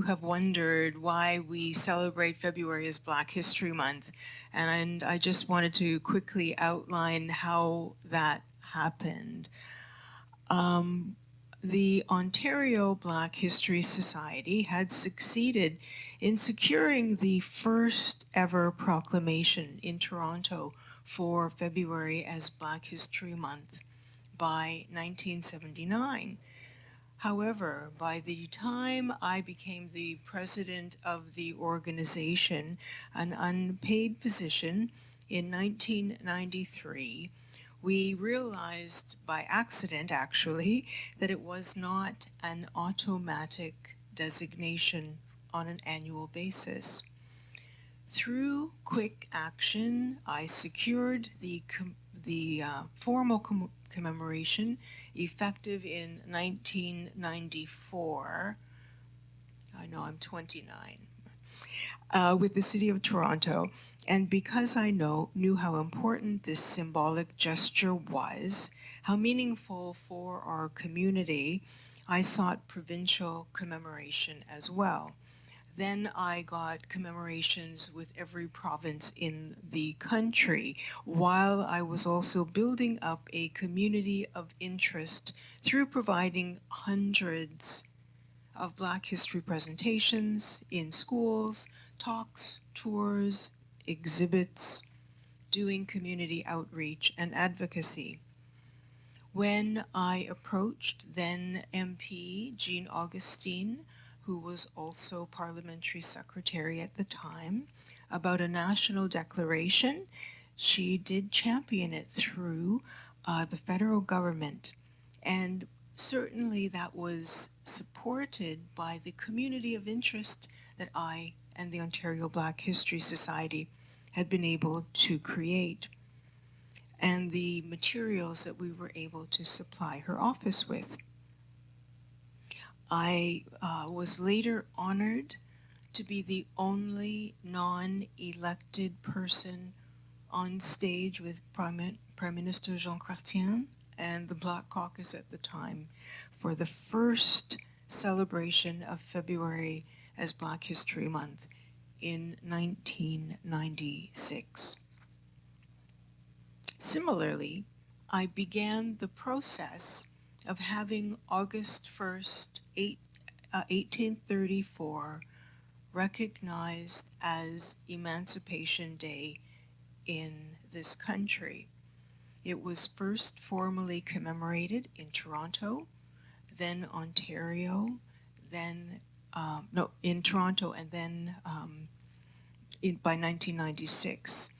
have wondered why we celebrate February as Black History Month, and I just wanted to quickly outline how that happened. The Ontario Black History Society had succeeded in securing the first ever proclamation in Toronto for February as Black History Month by 1979. However, by the time I became the president of the organization, an unpaid position, in 1993, we realized by accident, actually, that it was not an automatic designation on an annual basis. Through quick action, I secured the formal commemoration effective in 1994. I know I'm 29. With the City of Toronto. And because I knew how important this symbolic gesture was, how meaningful for our community, I sought provincial commemoration as well. Then I got commemorations with every province in the country, while I was also building up a community of interest through providing hundreds of Black history presentations in schools, talks, tours, exhibits, doing community outreach and advocacy. When I approached then MP Jean Augustine, who was also parliamentary secretary at the time, about a national declaration, she did champion it through the federal government. And certainly that was supported by the community of interest that I and the Ontario Black History Society had been able to create, and the materials that we were able to supply her office with. I was later honored to be the only non-elected person on stage with Prime Minister Jean Chrétien and the Black Caucus at the time for the first celebration of February as Black History Month in 1996. Similarly, I began the process of having August 1st, 1834 recognized as Emancipation Day in this country. It was first formally commemorated in Toronto, then Ontario, then, in Toronto, and then by 1996.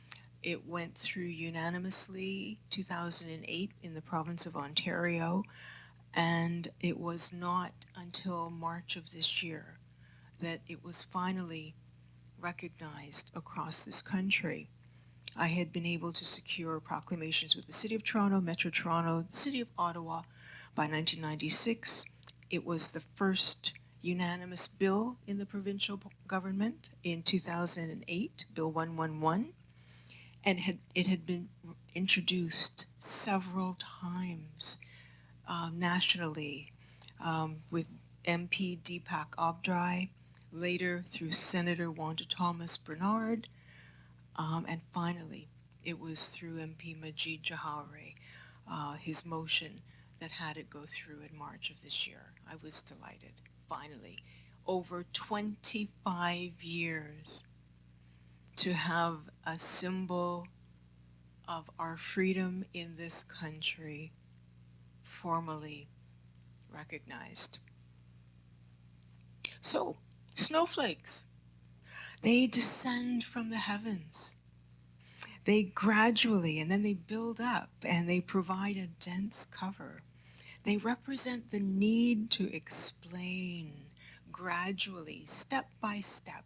It went through unanimously 2008 in the province of Ontario, and it was not until March of this year that it was finally recognized across this country. I had been able to secure proclamations with the City of Toronto, Metro Toronto, the City of Ottawa. By 1996, it was the first unanimous bill in the provincial government in 2008, Bill 111, and it had been introduced several times nationally with MP Deepak Obdrai, later through Senator Wanda Thomas Bernard, and finally it was through MP Majid Jahari, his motion that had it go through in March of this year. I was delighted, finally, over 25 years to have a symbol of our freedom in this country formally recognized. So, snowflakes, they descend from the heavens. They gradually, and then they build up, and they provide a dense cover. They represent the need to explain gradually, step by step,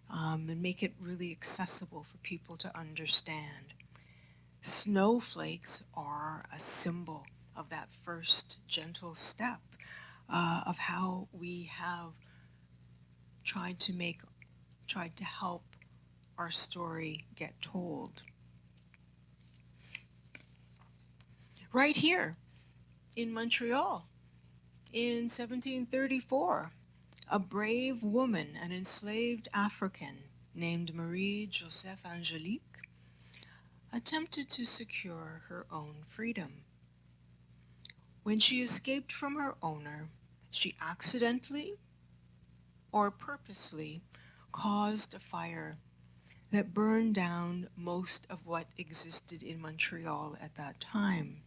and make it really accessible for people to understand. Snowflakes are a symbol of that first gentle step of how we have tried to help our story get told. Right here in Montreal in 1734, a brave woman, an enslaved African named Marie Joseph Angelique, attempted to secure her own freedom. When she escaped from her owner, she accidentally or purposely caused a fire that burned down most of what existed in Montreal at that time.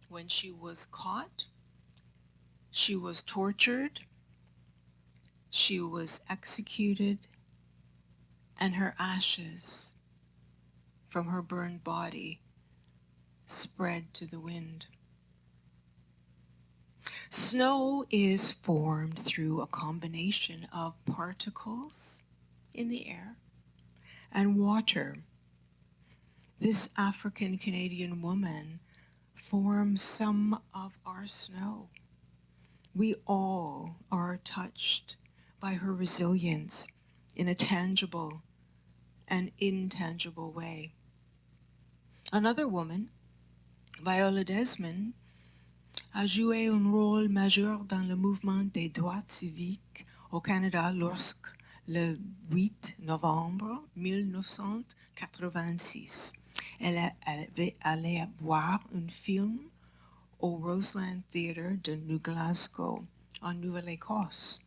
When she was caught, she was tortured, she was executed, and her ashes from her burned body spread to the wind. Snow is formed through a combination of particles in the air and water. This African Canadian woman forms some of our snow. We all are touched by her resilience in a tangible and intangible way. Another woman, Viola Desmond, a joué un rôle majeur dans le mouvement des droits civiques au Canada lorsque, le 8 novembre 1986, elle allait voir un film au Roseland Theatre de New Glasgow, en Nouvelle-Écosse,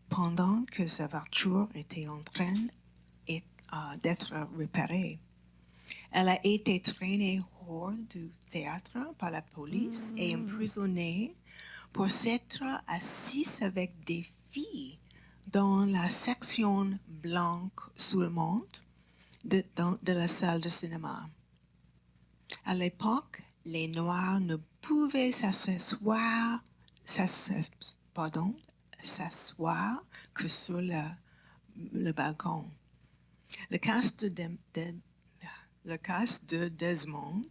pendant que sa voiture était en train d'être réparée. Elle a été traînée hors du théâtre par la police et emprisonnée pour s'être assise avec des filles dans la section blanche seulement de la salle de cinéma. À l'époque, les Noirs ne pouvaient s'asseoir que sur le balcon. Le cast de Desmond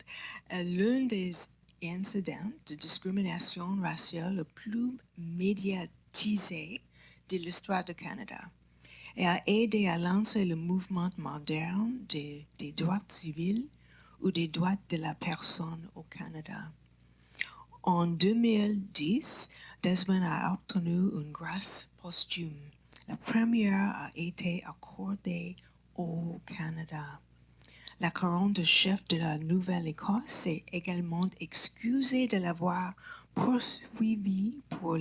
est l'un des incidents de discrimination raciale le plus médiatisé de l'histoire du Canada et a aidé à lancer le mouvement moderne des droits civils ou des droits de la personne au Canada. En 2010, Desmond a obtenu une grâce posthume. La première a été accordée au Canada. La couronne de chef de la Nouvelle-Écosse s'est également excusée de l'avoir poursuivi pour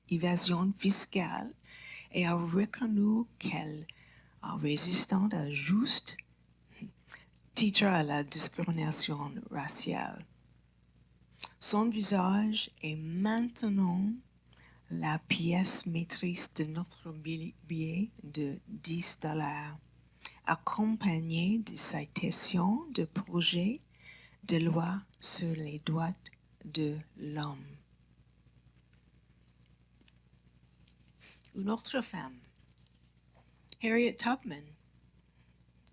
évasion fiscale et a reconnu qu'elle a résisté à juste titre à la discrimination raciale. Son visage est maintenant la pièce maîtresse de notre billet de $10, accompagné de citations de projets de loi sur les droits de l'homme. Une autre femme, Harriet Tubman,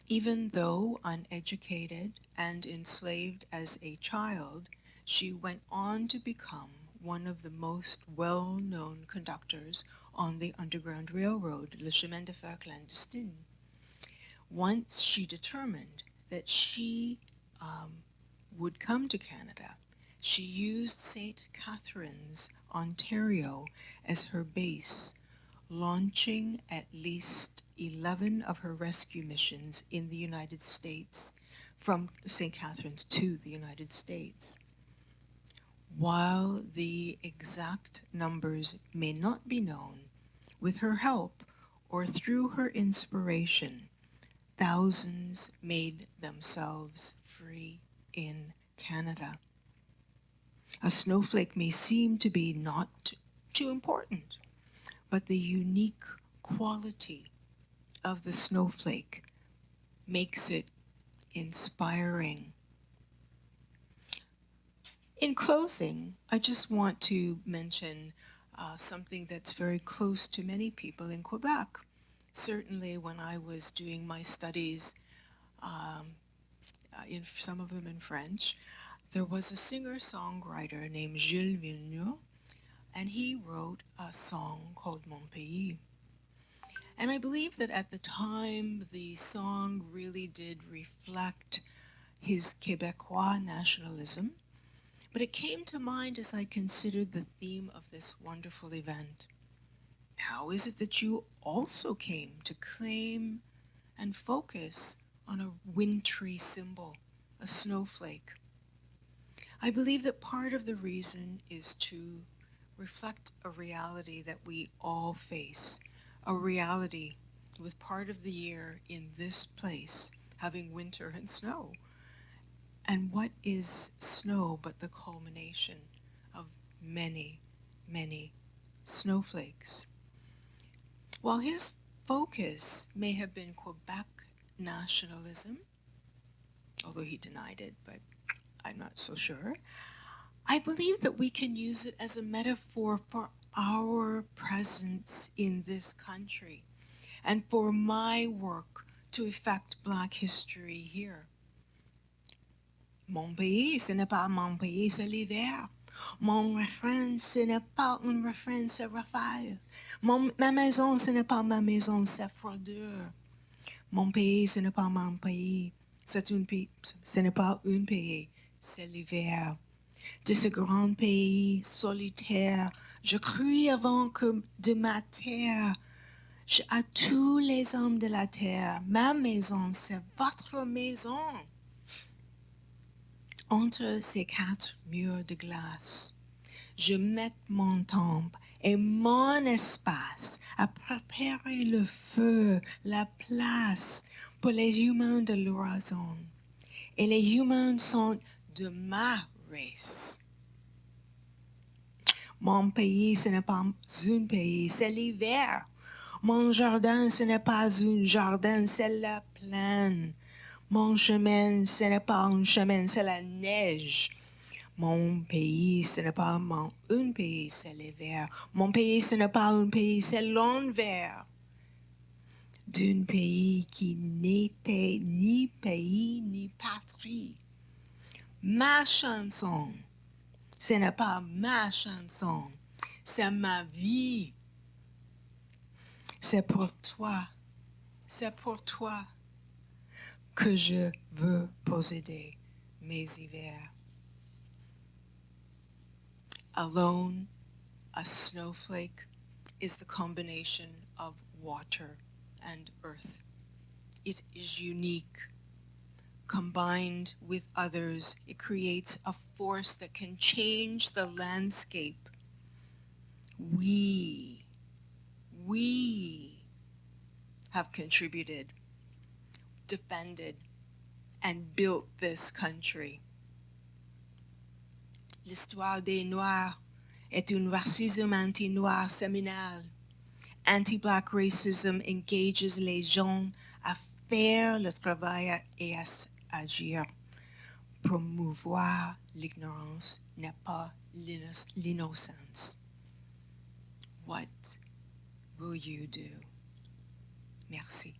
even though uneducated and enslaved as a child, she went on to become one of the most well-known conductors on the Underground Railroad, le chemin de fer clandestin. Once she determined that she would come to Canada, she used St. Catharines, Ontario as her base, launching at least 11 of her rescue missions in the United States, from St. Catharines to the United States. While the exact numbers may not be known, with her help or through her inspiration, thousands made themselves free in Canada. A snowflake may seem to be not too important, but the unique quality of the snowflake makes it inspiring. In closing, I just want to mention something that's very close to many people in Quebec. Certainly when I was doing my studies, in some of them in French, there was a singer-songwriter named Gilles Villeneuve, and he wrote a song called Mon Pays. And I believe that at the time, the song really did reflect his Quebecois nationalism, but it came to mind as I considered the theme of this wonderful event. How is it that you also came to claim and focus on a wintry symbol, a snowflake? I believe that part of the reason is to reflect a reality that we all face, a reality with part of the year in this place having winter and snow. And what is snow but the culmination of many, many snowflakes? While his focus may have been Quebec nationalism, although he denied it, but I'm not so sure, I believe that we can use it as a metaphor for our presence in this country and for my work to effect Black history here. Mon pays, ce n'est pas mon pays, c'est l'hiver. Mon refrain, ce n'est pas un refrain, c'est rafale. Ma maison, ce n'est pas ma maison, c'est froideur. Mon pays, ce n'est pas mon pays, ce n'est pas un pays, c'est l'hiver. De ce grand pays solitaire, je crie avant que de ma terre, à tous les hommes de la terre, ma maison, c'est votre maison. Entre ces quatre murs de glace, je mets mon temps et mon espace à préparer le feu, la place pour les humains de l'horizon. Et les humains sont de ma race. Mon pays, ce n'est pas un pays, c'est l'hiver. Mon jardin, ce n'est pas un jardin, c'est la plaine. Mon chemin, ce n'est pas un chemin, c'est la neige. Mon pays, ce n'est pas un pays, c'est l'hiver. Mon pays, ce n'est pas un pays, c'est l'envers. D'un pays qui n'était ni pays ni patrie. Ma chanson, ce n'est pas ma chanson, c'est ma vie. C'est pour toi que je veux posséder mes hivers. Alone, a snowflake is the combination of water and earth. It is unique. Combined with others, it creates a force that can change the landscape. We have contributed, defended, and built this country. L'histoire des Noirs est un racisme anti-noir séminal. Anti-Black racism engages les gens à faire le travail et à agir. Promouvoir l'ignorance n'est pas l'innocence. What will you do? Merci.